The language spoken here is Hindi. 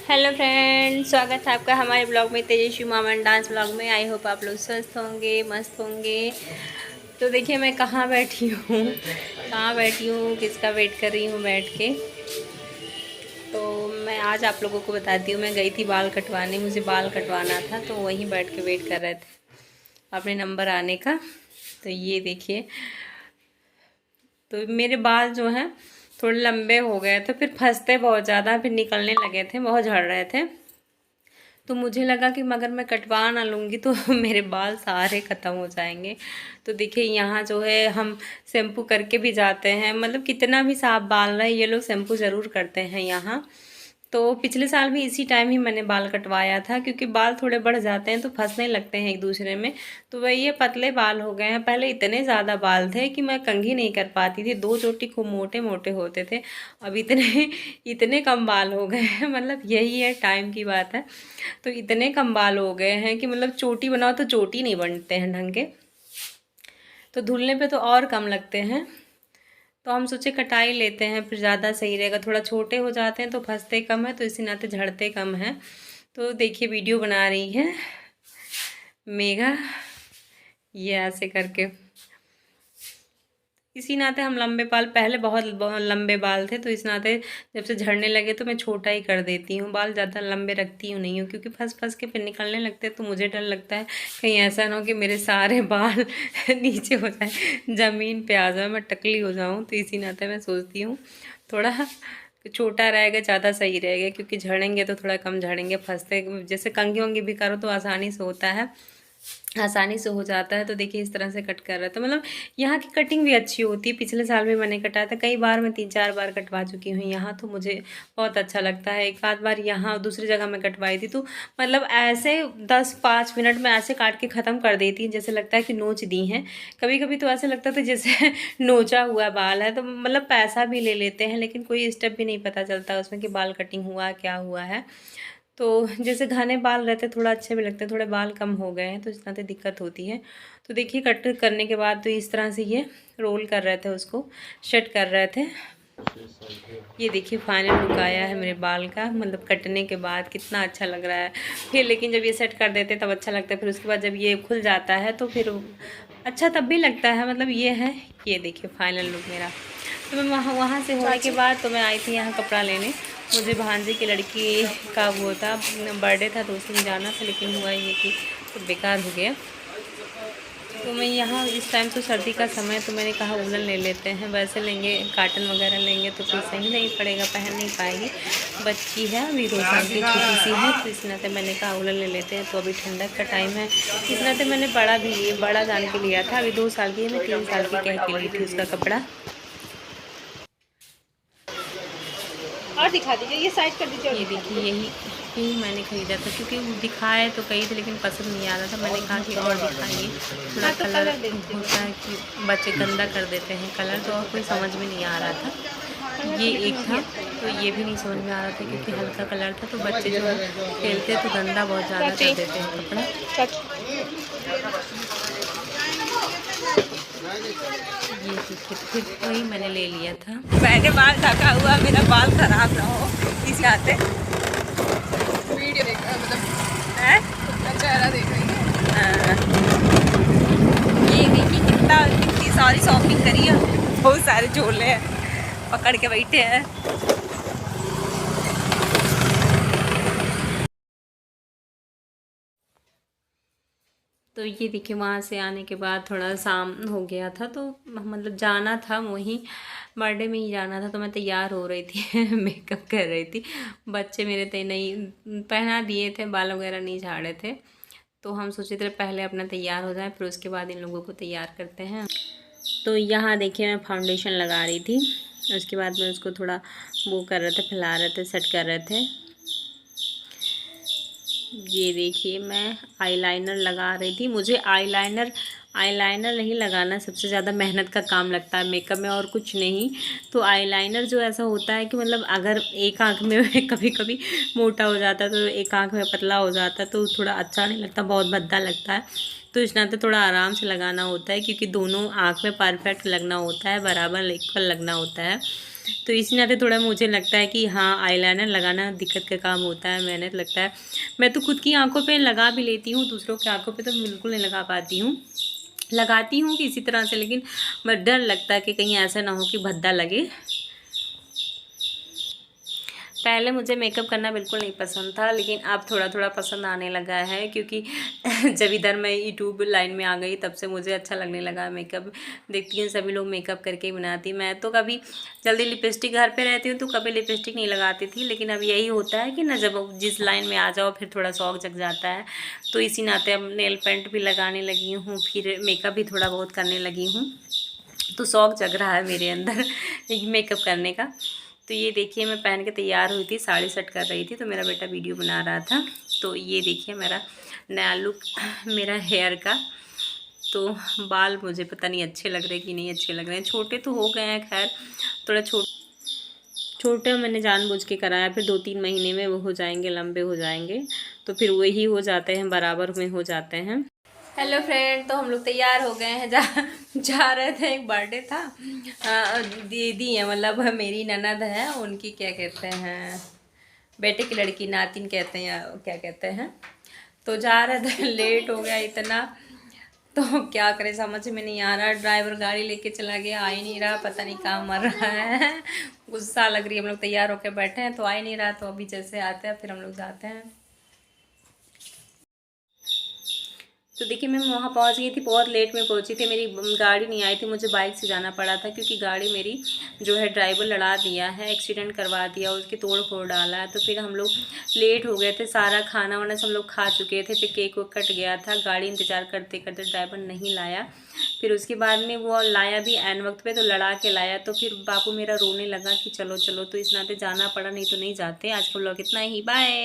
हेलो फ्रेंड्स, स्वागत है आपका हमारे ब्लॉग में, तेजस्वी मामन डांस ब्लॉग में। आई होप आप लोग स्वस्थ होंगे, मस्त होंगे। तो देखिए मैं कहाँ बैठी हूँ, किसका वेट कर रही हूँ बैठ के। तो मैं आज आप लोगों को बताती हूँ, मैं गई थी बाल कटवाने, मुझे बाल कटवाना था तो वहीं बैठ के वेट कर रहे थे अपने नंबर आने का। तो ये देखिए, तो मेरे बाल जो हैं थोड़े लंबे हो गए तो फिर फंसते बहुत ज़्यादा, फिर निकलने लगे थे, बहुत झड़ रहे थे। तो मुझे लगा कि अगर मैं कटवा ना लूँगी तो मेरे बाल सारे ख़त्म हो जाएंगे। तो देखिए यहाँ जो है हम शैम्पू करके भी जाते हैं, मतलब कितना भी साफ बाल रहे ये लोग शैम्पू ज़रूर करते हैं यहाँ। तो पिछले साल भी इसी टाइम ही मैंने बाल कटवाया था, क्योंकि बाल थोड़े बढ़ जाते हैं तो फंसने लगते हैं एक दूसरे में। तो वही ये पतले बाल हो गए हैं। पहले इतने ज़्यादा बाल थे कि मैं कंघी नहीं कर पाती थी, दो चोटी खूब मोटे मोटे होते थे। अब इतने इतने कम बाल हो गए हैं, मतलब यही है, टाइम की बात है। तो इतने कम बाल हो गए हैं कि मतलब चोटी बनाओ तो चोटी नहीं बनते हैं ढंग के, तो धुलने पे तो और कम लगते हैं। तो हम सोचे कटाई लेते हैं, फिर ज़्यादा सही रहेगा। थोड़ा छोटे हो जाते हैं तो फंसते कम है, तो इसी नाते झड़ते कम हैं। तो देखिए वीडियो बना रही है मेघा, ये ऐसे करके। इसी नाते हम लंबे बाल, पहले बहुत लंबे बाल थे तो इस नाते जब से झड़ने लगे तो मैं छोटा ही कर देती हूँ, बाल ज़्यादा लंबे रखती हूँ नहीं हूँ, क्योंकि फंस फंस के फिर निकलने लगते हैं। तो मुझे डर लगता है कहीं ऐसा ना हो कि मेरे सारे बाल नीचे हो जाए, ज़मीन पे आ जाए, मैं टकली हो जाऊँ। तो इसी नाते मैं सोचती हूँ थोड़ा छोटा रहेगा ज़्यादा सही रहेगा, क्योंकि झड़ेंगे तो थोड़ा कम झड़ेंगे, फंसते जैसे कंघी वंगी भी करो तो आसानी से होता है, आसानी से हो जाता है। तो देखिए इस तरह से कट कर रहा है, तो मतलब यहाँ की कटिंग भी अच्छी होती है। पिछले साल भी मैंने कटाया था, कई बार मैं 3-4 बार कटवा चुकी हूँ यहाँ, तो मुझे बहुत अच्छा लगता है। एक आध बार यहाँ दूसरी जगह मैं कटवाई थी, तो मतलब ऐसे 10-5 मिनट में ऐसे काट के ख़त्म कर देती हैं, जैसे लगता है कि नोच दी हैं। कभी कभी तो ऐसे लगता था जैसे नोचा हुआ बाल है। तो मतलब पैसा भी ले लेते हैं, लेकिन कोई स्टेप भी नहीं पता चलता उसमें कि बाल कटिंग हुआ क्या हुआ है। तो जैसे घने बाल रहते थोड़ा अच्छे भी लगते हैं, थोड़े बाल कम हो गए हैं तो इस तरह से दिक्कत होती है। तो देखिए कट करने के बाद तो इस तरह से ये रोल कर रहे थे, उसको सेट कर रहे थे। ये देखिए फाइनल लुक आया है मेरे बाल का, मतलब कटने के बाद कितना अच्छा लग रहा है। फिर लेकिन जब ये सेट कर देते तब अच्छा लगता है, फिर उसके बाद जब ये खुल जाता है तो फिर अच्छा तब भी लगता है। मतलब ये है, ये देखिए फाइनल लुक मेरा। तो मैं वहाँ से होने के बाद तो मैं आई थी यहाँ कपड़ा लेने। मुझे भांजे की लड़की का वो था, बर्थडे था, तो उस दिन जाना था, लेकिन हुआ ये कि तो बेकार हो गया। तो मैं यहाँ इस टाइम तो सर्दी का समय, तो मैंने कहा वुलन ले लेते हैं, वैसे लेंगे काटन वगैरह लेंगे तो फिर सही नहीं पड़ेगा, पहन नहीं पाएगी। बच्ची है अभी 2 साल की, छोटी सी है, तो इस नाते मैंने कहा वुलन ले लेते हैं। तो अभी ठंडक का टाइम है, इस नाते मैंने बड़ा जान के लिया था। अभी 2 साल की है, मैं 3 साल की कह के ली थी उसका कपड़ा। और दिखा दीजिए, ये साइड कर दीजिए। ये देखिए यही मैंने ख़रीदा था, क्योंकि वो दिखाए तो कई थे लेकिन पसंद नहीं आ रहा था। मैंने कहा कि और दिखाइए, थोड़ा कलर होता है कि बच्चे गंदा कर देते हैं कलर, तो और कोई समझ में नहीं आ रहा था। ये एक था तो ये भी नहीं समझ में आ रहा था, क्योंकि हल्का कलर था, तो बच्चे जो है खेलते तो गंदा बहुत ज़्यादा कर देते हैं कपड़ा। ये देखिए फिर वही मैंने ले लिया था। मैंने बाल ढका हुआ, मेरा बाल खराब ना हो इस आते वीडियो देख मतलब है अपना चेहरा देख रही है। ये देखिए कितनी सारी शॉपिंग करी है, बहुत सारे झोले हैं, पकड़ के बैठे हैं। तो ये देखिए वहाँ से आने के बाद थोड़ा शाम हो गया था, तो मतलब जाना था वहीं, बर्थडे में ही जाना था। तो मैं तैयार हो रही थी मेकअप कर रही थी। बच्चे मेरे थे नहीं, पहना दिए थे, बाल वगैरह नहीं झाड़े थे। तो हम सोचे थे पहले अपना तैयार हो जाए, फिर उसके बाद इन लोगों को तैयार करते हैं। तो यहाँ देखिए मैं फाउंडेशन लगा रही थी, उसके बाद में उसको थोड़ा वो कर रहे थे, फैला रहे थे, सेट कर रहे थे। ये देखिए मैं आईलाइनर लगा रही थी। मुझे आईलाइनर नहीं लगाना सबसे ज़्यादा मेहनत का काम लगता है मेकअप में, और कुछ नहीं। तो आईलाइनर जो ऐसा होता है कि मतलब अगर एक आँख में कभी कभी मोटा हो जाता है, तो एक आँख में पतला हो जाता है, तो थोड़ा अच्छा नहीं लगता, बहुत भद्दा लगता है। तो इस नाते थोड़ा आराम से लगाना होता है, क्योंकि दोनों आँख में परफेक्ट लगना होता है, बराबर इक्वल लगना होता है। तो इसी नाते थोड़ा मुझे लगता है कि हाँ आईलाइनर लगाना दिक्कत का काम होता है, मेहनत लगता है। मैं तो खुद की आंखों पे लगा भी लेती हूँ, दूसरों की आंखों पे तो बिल्कुल नहीं लगा पाती हूँ। लगाती हूँ किसी तरह से, लेकिन मैं डर लगता है कि कहीं ऐसा ना हो कि भद्दा लगे। पहले मुझे मेकअप करना बिल्कुल नहीं पसंद था, लेकिन अब थोड़ा थोड़ा पसंद आने लगा है, क्योंकि जब इधर मैं यूट्यूब लाइन में आ गई तब से मुझे अच्छा लगने लगा मेकअप। देखती हूँ सभी लोग मेकअप करके ही बनाती, मैं तो कभी जल्दी लिपस्टिक घर पे रहती हूँ तो कभी लिपस्टिक नहीं लगाती थी, लेकिन अब यही होता है कि ना जब जिस लाइन में आ जाओ फिर थोड़ा शौक जग जाता है। तो इसी नाते अब नेल पेंट भी लगाने लगी हूँ, फिर मेकअप भी थोड़ा बहुत करने लगी हूँ। तो शौक जग रहा है मेरे अंदर मेकअप करने का। तो ये देखिए मैं पहन के तैयार हुई थी, साड़ी सेट कर रही थी, तो मेरा बेटा वीडियो बना रहा था। तो ये देखिए मेरा नया लुक मेरा हेयर का। तो बाल मुझे पता नहीं अच्छे लग रहे कि नहीं अच्छे लग रहे हैं, छोटे तो हो गए हैं, खैर थोड़ा छोटे मैंने जानबूझ के कराया, फिर 2-3 महीने में वो हो जाएंगे, लंबे हो जाएंगे, तो फिर वही हो जाते हैं, बराबर में हो जाते हैं। हेलो फ्रेंड, तो हम लोग तैयार हो गए हैं, जा रहे थे, एक बर्थडे था। दीदी है, मतलब मेरी ननद है, उनकी क्या कहते हैं बेटे की लड़की, नातिन कहते हैं या क्या कहते हैं। तो जा रहे थे, लेट हो गया इतना, तो क्या करें समझ में नहीं आ रहा। ड्राइवर गाड़ी लेके चला गया, आ ही नहीं रहा, पता नहीं कहाँ मर रहा है। गुस्सा लग रही है। हम लोग तैयार होकर बैठे हैं तो आ ही नहीं रहा, तो अभी जैसे आते हैं फिर हम लोग जाते हैं। तो देखिए मैं वहाँ पहुँच गई थी, बहुत लेट में पहुँची थी, मेरी गाड़ी नहीं आई थी, मुझे बाइक से जाना पड़ा था, क्योंकि गाड़ी मेरी जो है ड्राइवर लड़ा दिया है, एक्सीडेंट करवा दिया, उसकी तोड़ फोड़ डाला है। तो फिर हम लोग लेट हो गए थे, सारा खाना वाना सब लोग खा चुके थे, फिर केक वो कट गया था, गाड़ी इंतज़ार करते करते ड्राइवर नहीं लाया। फिर उसके बाद में वो लाया भी एन वक्त पे, तो लड़ा के लाया। तो फिर बापू मेरा रोने लगा कि चलो चलो, तो इस नाते जाना पड़ा, नहीं तो नहीं जाते। आज का व्लॉग इतना ही, बाय।